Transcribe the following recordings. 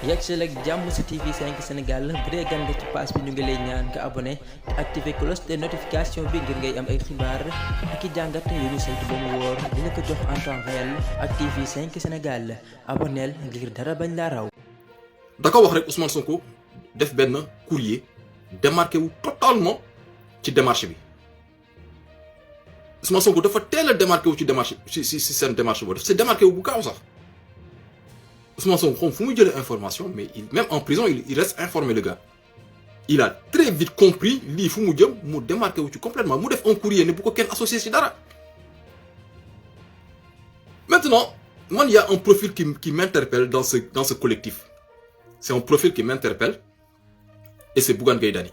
yegsi ak jàmm ci TV5 Sénégal bu dee gan nga ci page bi ñu ngi lay ñaan nga abonné te activé cloche de notification bi ngir ngay am ay xibaar ak i jàngat yu ñu saytu ba mu wóor dina ko jox en temps réel ak TV5 Sénégal abonneel ngir dara bañ laa raw. da ko wax rek Ousmane Sonko def benn courrier démarqué wu totalement ci démarche bi Ousmane Sonko dafa teel a démarqué wu ci démarche ci seen démarche boobu daf si démarqué wu bu gaaw sax. Ousmane Sonko xam fu muy jëlee information mais même en prison il reste informé le gars il a très vite compris lii fu mu jëm mu démarqué wu ci complètement mu def un courrier ne bu ko kenn associé ci dara. Maintenant man y a un profil qui m'interpelle dans ce collectif c'est un profil qui m'interpelle et c'est Bougane Gueye Dany.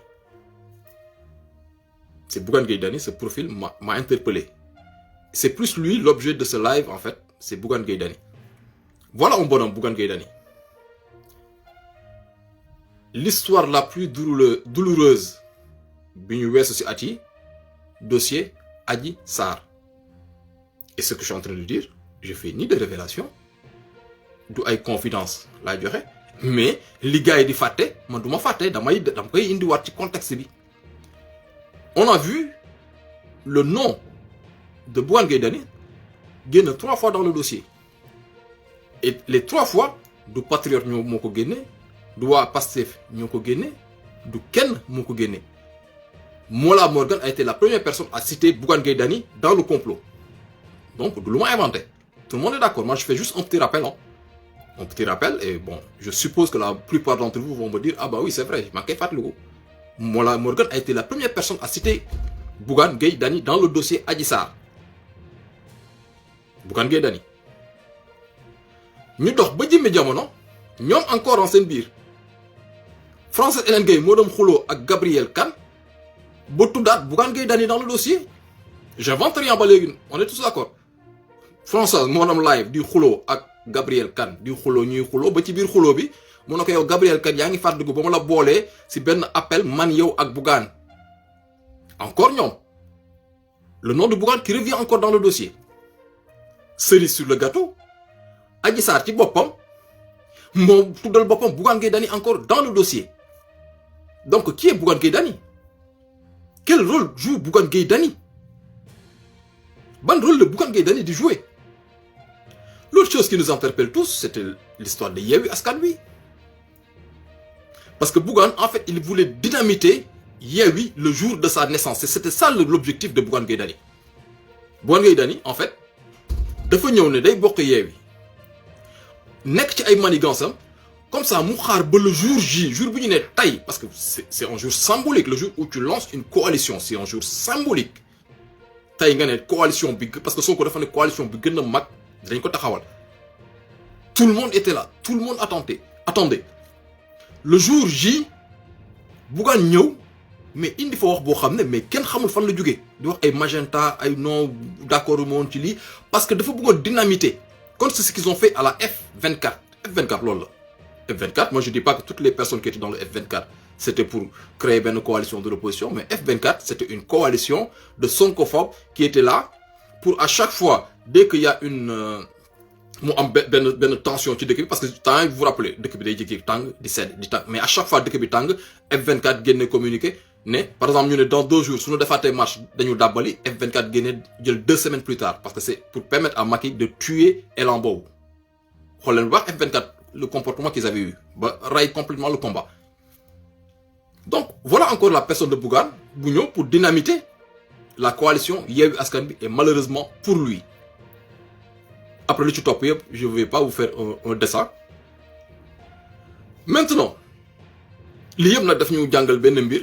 C'est Bougane Gueye Dany, ce profil m'a interpellé. C'est plus lui l'objet de ce live en fait, c'est Bougane Gueye Dany. Voilà un bonhomme, Bougane Gueye Dany. L'histoire la plus douloureuse bi ñu weesu ci at yi dossier Adji Sarr. Et ce que je suis en train de dire, je fais ni de révélation du ay confidence laa joxe mais li gars yi di fàtte man du ma fàtte dama koy indiwaat ci contexte bi. On a vu le nom de Bougane Gueye Dany génn 3 fois dans le dossier. Et les 3 fois du patriote ñoo moo ko génne du waa Pastef ñoo ko génne du kenn moo ko génne Mollah Morgun a été la première personne à citer Bougane Gueye Dany dans le complot. Donc du lu ma inventé tout le monde est d'accord, moi je fais juste un petit rappel un petit rappel et bon je suppose que la plupart d'entre vous vont me dire ah bah oui c'est vrai maa koy fàttaliku. Mollah Morgun a été la première personne à citer Bougane Gueye Dany dans le dossier Adji Sarr. Bougane Gueye Dany ñu dox ba jëmmi jamono ñoom encore en seen biir Frances Hélène Gueye moo doon xuloo ak Gabriel Kane ba tuddaat Bougane Gueye Dany dans le dossier. J'invente rien ba léegi on est tous d'accord. Frances moo doon live di xuloo ak Gabriel Kane di xuloo ñuy xuloo ba ci biir xuloo bi mu ne ko yow Gabriel Kane yaa ngi fàttaliku ba ma la boolee ci benn appel man yow ak Bougane. Encore ñoom le nom de Bougane qui revient encore dans le dossier. Cerise sur le gâteau. Adji Sarr ci boppam moo tuddal boppam Bougane Gueye Dany encore dans le dossier. Donc qui est Bougane Gueye Dany? Quel rôle joue Bougane Gueye Dany? Ban rôle le Bougane Gueye Dany di jouer? L'autre chose qui nous interpelle tous, c'était l'histoire de Yewwi Askan Wi. Parce que Bougane, en fait, il voulait dynamiter Yewwi le jour de sa naissance. Et c'était ça l'objectif de Bougane Gueye Dany. Bougane Gueye Dany, en fait, dafa ñëw ne day bokk Yewwi nekk ci ay manigansam comme ça mu xaar ba le jour J jour bu ñu ne tey parce que c'est un jour symbolique le jour où tu lances une coalition c'est un jour symbolique tey nga ne coalition bi parce que Sonko dafa ne coalition bi gën a mag dañ ko taxawal tout le monde était là tout le monde attendait le jour J Bougane ñëw mais indi fa wax boo xam ne mais kenn xamul fan la jógee di wax ay magenta ay non d'accord moom ci lii parce que dafa bëggoon dynamiter comme c'est ce qu'ils ont fait à la F24 F24 loolu la F24 moi je dis pas que toutes les personnes qui étaient dans le F24 c'était pour créer benn coalition de l'opposition mais F24 c'était une coalition de sonkophobes qui étaient là pour à chaque fois dès qu'il y a une mu am benn tension ci dëkk bi parce que temps vous vous rappelez dëkk bi day jékki tàng di sedd di tàng mais à chaque fois dëkk bi tàng F24 génne communiqué ne par exemple ñu ne dans 2 jours suñu defaatee marche dañu dàbbali F24 génne jël 2 semaines plus tard parce que c'est pour permettre à Macky de tuer élan boobu xool leen bu baax F24 le comportement qu'ils avaient eu ba ray complètement le combat. Donc voilà encore la personne de Bougane bu ñëw pour dynamiter la coalition Yewwi Askan Wi et malheureusement pour lui. Après lu ci topp yëpp je vais pas vous faire un dessin maintenant lii yëpp nag daf ñu jàngal benn mbir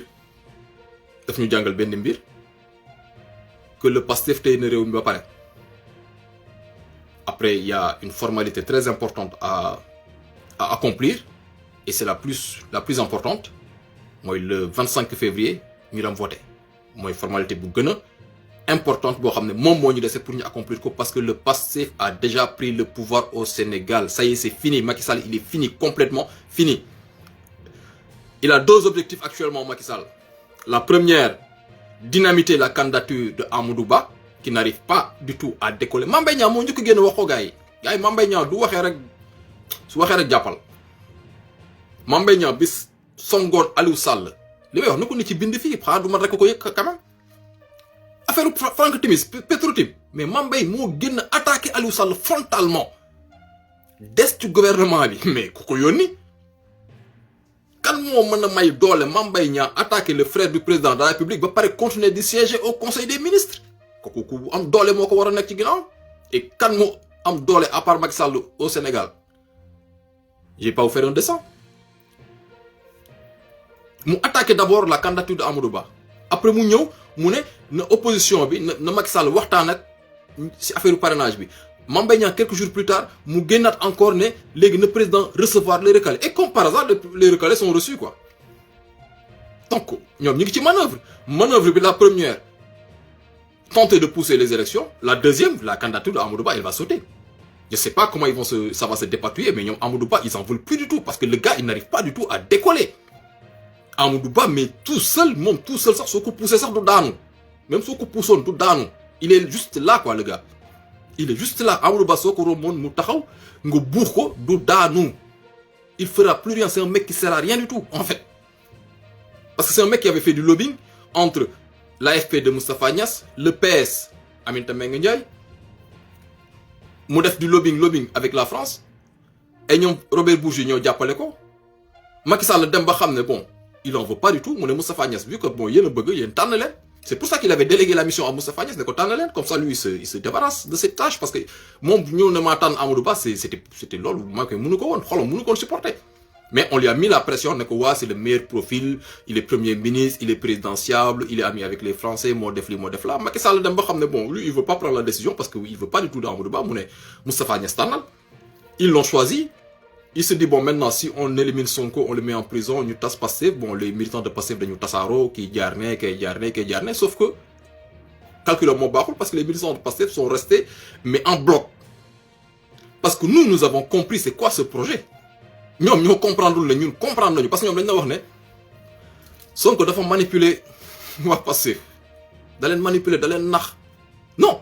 que le Pastef tey na réew mi ba pare. Après il y a une formalité très importante à accomplir et c'est la plus importante mooy le 25 février ñu dem voter mooy formalité bu gën a importante boo xam ne moom moo ñu dese pour ñu accomplir ko parce que le Pastef a déjà pris le pouvoir au Sénégal ça y est c'est fini Macky Sall il est fini complètement fini. Il a 2 objectifs actuellement Macky Sall. La première, dynamiter la candidature de Amadou Ba qui n'arrive pas du tout à décoller. Mame Mbaye Niang moo njëkk génn wax ko gars yi Mame Mbaye Niang du waxee rek su waxee rek jàppal Mame Mbaye Niang bis songoon Aliou Sall li may wax na ko nit ci bind fii xanaa du ma rek ko yëg quand même affaire Franck Timis Petro-Tim mais Mame Mbaye moo génn attaqué Aliou Sall frontalement des ci gouvernement bi mais ku ko yónni kan moo mën a may doole Mame Mbaye Niang attaqué le frère du président de la République ba pare continuer di siéger au conseil des ministres kooku ku am doole moo ko war a nekk ci ginnaaw et kan moo am doole à part Macky Sall au Sénégal j'ai pas vous faire un dessin mu attaqué d'abord la candidature de Amadou Ba après mu ñëw mu ne na opposition bi na Macky Sall waxtaan ak ci affaire parrainage bi Mame Mbaye Niang quelques jours plus tard mu génnaat encore ne léegi na président recevoir les recalés et comme par hasard les recalés sont reçus quoi donc ñoom ñu ngi ci manœuvre bi la première tenter de pousser les élections la deuxième la candidature de Amadou Ba elle va sauter je sais pas comment ça va se dépatouiller mais ñoom Amadou Ba ils en veulent plus du tout parce que le gars il n'arrive pas du tout à décoller Amadou Ba mais tout seul sax soo ko poussé sax du daanu même soo ko poussoon du daanu il est juste là quoi le gars il est juste là Amadou Ba soo ko romboon mu taxaw nga buux ko du daanu il fera plus rien c'est un mec qui sert à rien du tout en fait parce que c'est un mec qui avait fait du lobbying entre l'AFP de Moustapha Niasse le PS Aminata Mbengue Ndiaye mu def du lobbying avec la France et ñoom Robert Bourgi ñoo jàppale ko Macky Sall dem ba xam ne bon il en veut pas du tout mu ne Moustapha Niasse vu que bon yéen a bëgg yéen tànn leen c'est pour ça qu'il avait délégué la mission à Moustapha Niasse ne ko tànn leen comme ça lui il se débarrasse de cette tâche parce que moom ñëw na maa tànn Amadou Ba c'était loolu maa koy mënu ko woon xolam mënu ko woon supporter mais on lui a mis la pression ne ko waa c'est le meilleur profil il est premier ministre il est présidentiable il est ami avec les Français moo def li moo def la Macky Sall dem ba xam ne bon lui il veut pas prendre la décision parce que il veut pas du tout d'Amadou Ba mu ne Moustapha Niasse tànnal ils l'ont choisi il se dit bon maintenant si on élimine Sonko on le met en prison ñu tas Pastef bon les militants de Pastef dañu tasaaroo kii jaar ne kay jaar ne sauf que calcul moo baaxul parce que les militants de Pastef sont restés mais en bloc parce que nous avons compris c'est quoi ce projet ñoom ñoo comprendre la ñun comprendre nañu parce que ñoom dañ la wax ne Sonko dafa manipuler waa Pastef da leen manipuler da leen nax non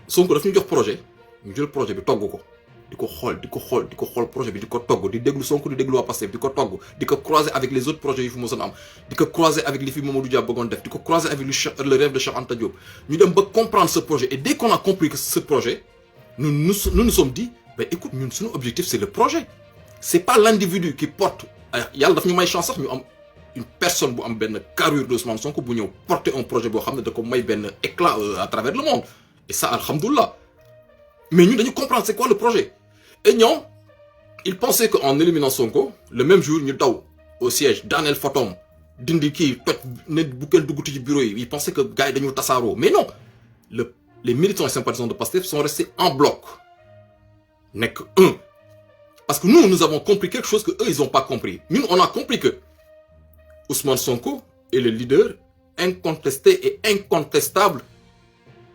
Sonko daf ñu jox projet ñu jël projet bi togg ko di ko xool projet bi di ko togg di déglu Sonko di déglu waa Pastef di ko togg di ko croiser avec les autres projets yu fi mosoon am di ko croiser avec li fi Mamadou Dia bëggoon def di ko croiser avec le rêve de Cheikh Anta Diop ñu dem ba comprendre ce projet et dès qu'on a compris que ce projet nous sommes dit ben écoute ñun suñu objectif c'est le projet c'est pas l'individu qui porte yàlla daf ñu may chance sax ñu am une personne bu am benn carrure d'Ousmane Sonko bu ñëw porter un projet boo xam ne da ko may benn éclat à travers le monde et ça alhamdoulilah mais ñun dañu comprendre c'est quoi le projet et ñoom ils pensaient qu'en éliminant Sonko le même jour ñu daw au siège daaneel photom dindi kii toj ne bu kenn dugguti ci bureau yi ils pensaient que gars yi dañu tasaaroo mais non les militants et sympathisants de Pastef sont restés en bloc nekk un parce que nous avons compris quelque chose que eux ils ont pas compris ñun on a compris que Ousmane Sonko est le leader incontesté et incontestable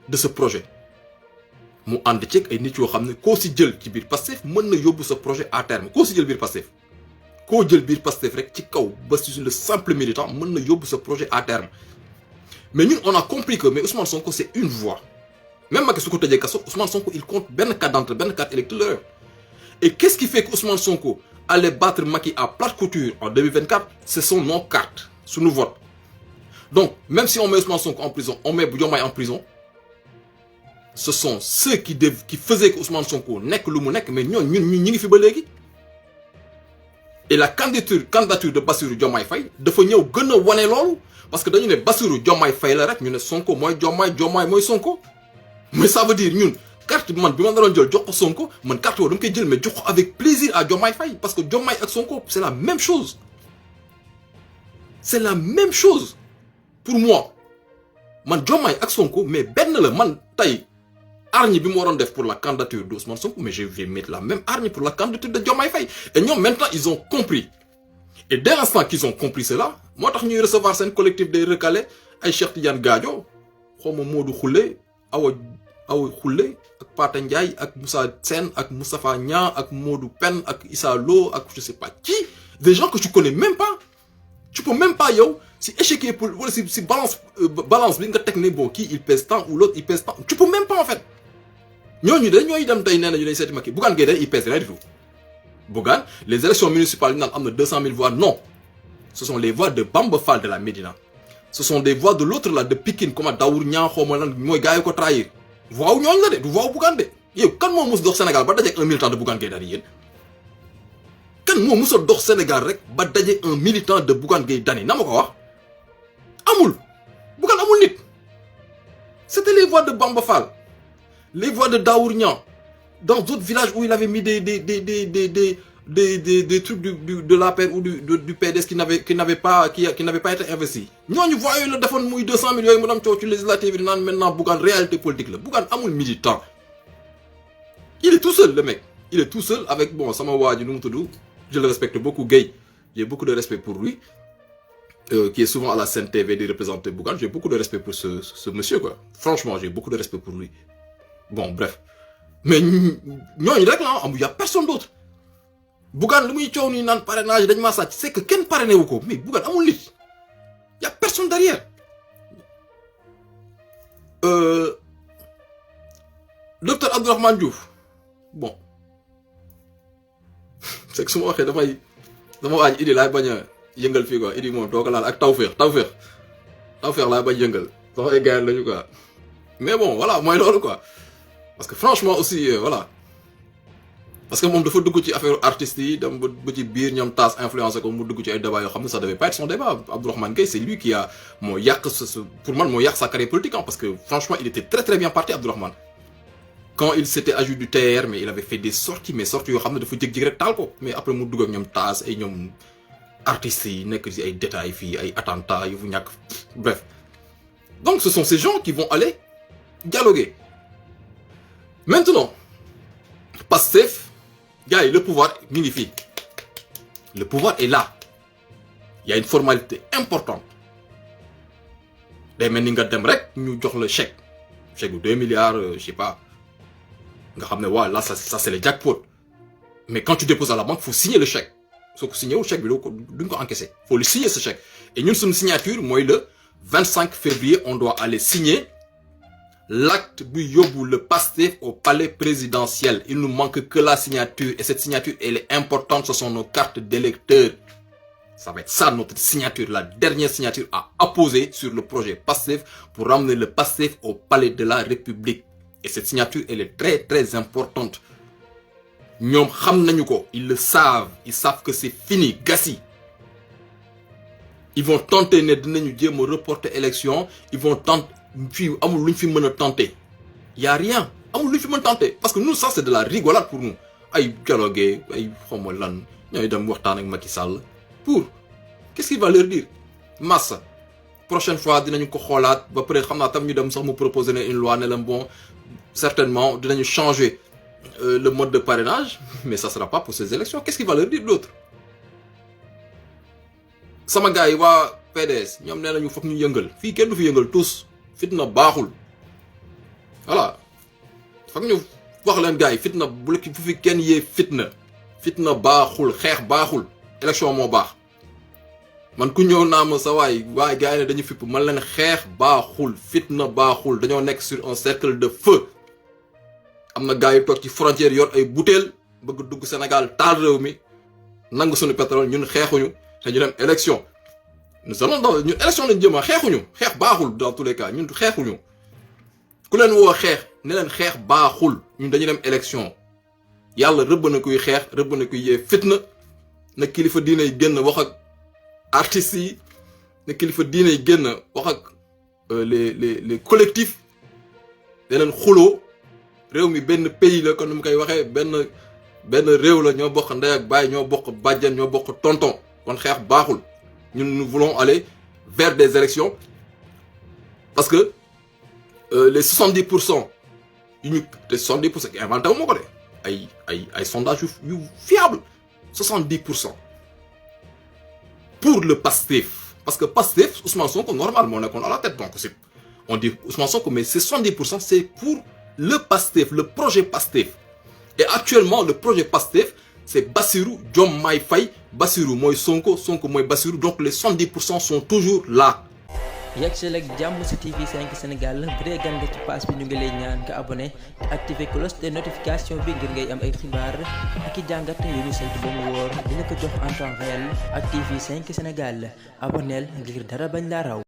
de ce projet mu ànd ceeg ay nit yoo xam ne koo si jël ci biir Pastef mën na yóbbu sa projet à terme koo si jël biir Pastef koo jël biir Pastef rek ci kaw ba si le simple militant mën na yóbbu sa projet à terme mais ñun on a compris que mais Ousmane Sonko c'est une voix même Macky su ko tëjee kaso Ousmane Sonko il compte benn carte d'entrée benn carte électorale et qu'est-ce qui fait que Ousmane Sonko allait battre Macky à plate couture en 2024 ce sont nos cartes sunu vote donc même si on met Ousmane Sonko en prison on met Diomaye en prison ce sont ceux qui faisaient que Ousmane Sonko nekk lu mu nekk mais ñun ñi ngi fi ba léegi et la candidature de Bassirou Diomaye Faye dafa ñëw gën a wane loolu parce que dañu ne Bassirou Diomaye Faye la rek ñu ne Sonko mooy Diomaye mooy Sonko mais ça veut dire ñun carte bi man bi ma naroon jël jox ko Sonko man carte boobu dama koy jël mais jox ko avec plaisir à Diomaye Faye parce que Diomaye ak Sonko c'est la même chose pour moi man Diomaye ak Sonko mais benn la man tey hargne bi mu waroon def pour la candidature d'Ousmane Sonko mais je vais mettre la même hargne pour la candidature de Diomaye Faye et ñoom maintenant ils ont compris et dès l'instant qu'ils ont compris cela moo tax ñuy recevoir seen collectif des recalés ay Cheikh Tidiane Gadio xawma Modou Khoule Awa Khoule ak Pata Ndiaye ak Moussa Sène ak Moustapha Niang ak Modou Pen ak Issa Lo ak je sais pas qui des gens que tu connais même pas tu peux même pas yow si échiquier pour wala si balance bi nga teg ne bon kii il pèse tant ou l'autre il pèse tant tu peux même pas en fait ñooñu de ñooy dem tey nee nañu dañ seeti Macky Bougane Gueye Dany il pèse rien du tout Bougane, les élections municipales, il y a 200 000 voix. Non. Ce sont les voix de Bamba Fall de la Médina. Ce sont des voix de l'autre là, de Pikine, comme Daour Niang, moi, gars, qui trahir. Voix ou Niang, de voix ou Bougane. Quand moi, je suis au Sénégal, je suis un militant de Bougane Gueye. Quand moi, je suis au Sénégal, je suis un militant de Bougane Gueye. Amoul. Bougane Amoul Nit. C'était les voix de Bamba Fall. Les voix de Daour Niang. Dans d'autres villages où il avait mis des trucs de la paix ou du PDS qui n'avaient pas été investis. Nous voyons le défendre 200 millions de législatives maintenant Bougane réalité politique. Bougane Amoul militant. Il est tout seul, le mec. Il est tout seul avec, bon, Sama Wadji Noumtoudou. Je le respecte beaucoup, Gay. J'ai beaucoup de respect pour lui. Qui est souvent à la scène TV de représenter Bougane. J'ai beaucoup de respect pour ce monsieur, quoi. Franchement, j'ai beaucoup de respect pour lui. Bon, bref. Mais, il n'y a personne d'autre. Bougane, le mouille ni nan parrainage, c'est que quel parrainé ou quoi? Mais Bougane, il n'y a personne derrière. Docteur Abdourahmane Diouf. Bon. C'est que souvent, il est là, yëngal fi quoi idi mom toko laal ak tawfeex la ba yëngal so ay gaay lañu quoi mais bon voilà moy lolu quoi parce que franchement aussi voilà parce que mom dafa dugg ci affaire artiste yi dem ba ci biir ñom tass influencer ko mu dugg ci ay débat yo xamné ça devait pas être son débat. Abdourahmane Gueye c'est lui qui a mo yak pour moi mo yak sa carrière politique hein, parce que franchement il était très très bien parti Abdourahmane quand il s'était agi du TR mais il avait fait des sorties mais sorties yo xamné dafa jëg rek tal ko mais après mu dugg ak ñom tass ay ñom artistes yi nekk ci ay détails fii ay attentats yu fu ñàkk bref donc ce sont ces gens qui vont aller dialoguer maintenant Pastef gars yi le pouvoir mi ngi fii le pouvoir est là il y a une formalité importante day mel ni nga dem rek ñu jox le chèque bu 2 milliards je sais pas nga xam ne waa là ça c'est le jackpot mais quand tu déposes à la banque faut signer le chèque. Sauf que signer le chèque, il faut encaisser. Il faut le signer ce chèque. Et nous, sur une signature, moi, le 25 février, on doit aller signer l'acte du Yobou, le Pastef au palais présidentiel. Il nous manque que la signature. Et cette signature, elle est importante. Ce sont nos cartes d'électeurs. Ça va être ça, notre signature. La dernière signature à apposer sur le projet Pastef pour ramener le Pastef au palais de la République. Et cette signature, elle est très, très importante. Ils le savent, ils savent que c'est fini, gassi. Ils vont tenter de reporter l'élection, ils vont tenter, tenter. Il n'y a rien, tenter. Parce que nous, ça c'est de la rigolade pour nous. Aïe, dialoguer, aïe, pour, qu'est-ce qu'il va leur dire? Massa. Prochaine fois, nous allons proposer une loi, bon, certainement, nous allons changer. Le mode de parrainage, mais ça sera pas pour ces élections. Qu'est-ce qu'il va leur dire d'autre? Sama gars yi waa PDS ñoom nee nañu foog ñu yëngal fii kenn du fi yëngal tous fitna baaxul voilà foog ñu wax leen gars yi fitna bu fi kenn yee fitna baaxul xeex baaxul élection moo baax man ku ñëw naa ma sa waay gars yi ne dañu fipp man leen xeex baaxul fitna baaxul dañoo nekk sur un cercle de feu. Amna gars yi toog ci frontière yor ay bouteilles bëgg dugg Sénégal taal réew mi nangu suñu pétrole ñun xeexuñu te ñu dem élection nous allons dans ñun élection lañ jëm xeexuñu xeex baaxul dans tous les cas ñun xeexuñu ku leen woo xeex ne leen xeex baaxul ñun dañu dem élection yàlla rëbb na kuy xeex rëbb na kuy yee fitna na kilifa diine yi génn wax ak artistes yi na kilifa diine yi génn wax ak les collectifs da leen xuloo réew mi benn pays la kon nu mu koy waxee benn réew la ñoo bokk ndey ak baay ñoo bokk bàjjan ñoo bokk tonton kon xeex baaxul ñun nous voulons aller vers des élections parce que les 70% yu ñu te 70% inventé wu ma ko de ay sondage yu fiable 70% pour le Pastef parce que Pastef Ousmane Sonko normalement nekkoon à la tête donc c'est on dit Ousmane Sonko mais ces 70% c'est pour le Pastef, le projet Pastef. Et actuellement, le projet Pastef, c'est Bassirou, Diomaye Faye, Bassirou, moi Sonko, Sonko, moi Bassirou. Donc les 70% sont toujours là. yegg ak jàmm ci TV5 Sénégal bu dee gan nga ci page bi ñu ngi lay ñaan nga abonné te activer cloche de notification bi ngir ngay am ay xibaar ak i jàngat yu ñu saytu ba mu wóor dina ko jox en temps réel ak TV5 Sénégal abonneel ngir dara bañ laa raw.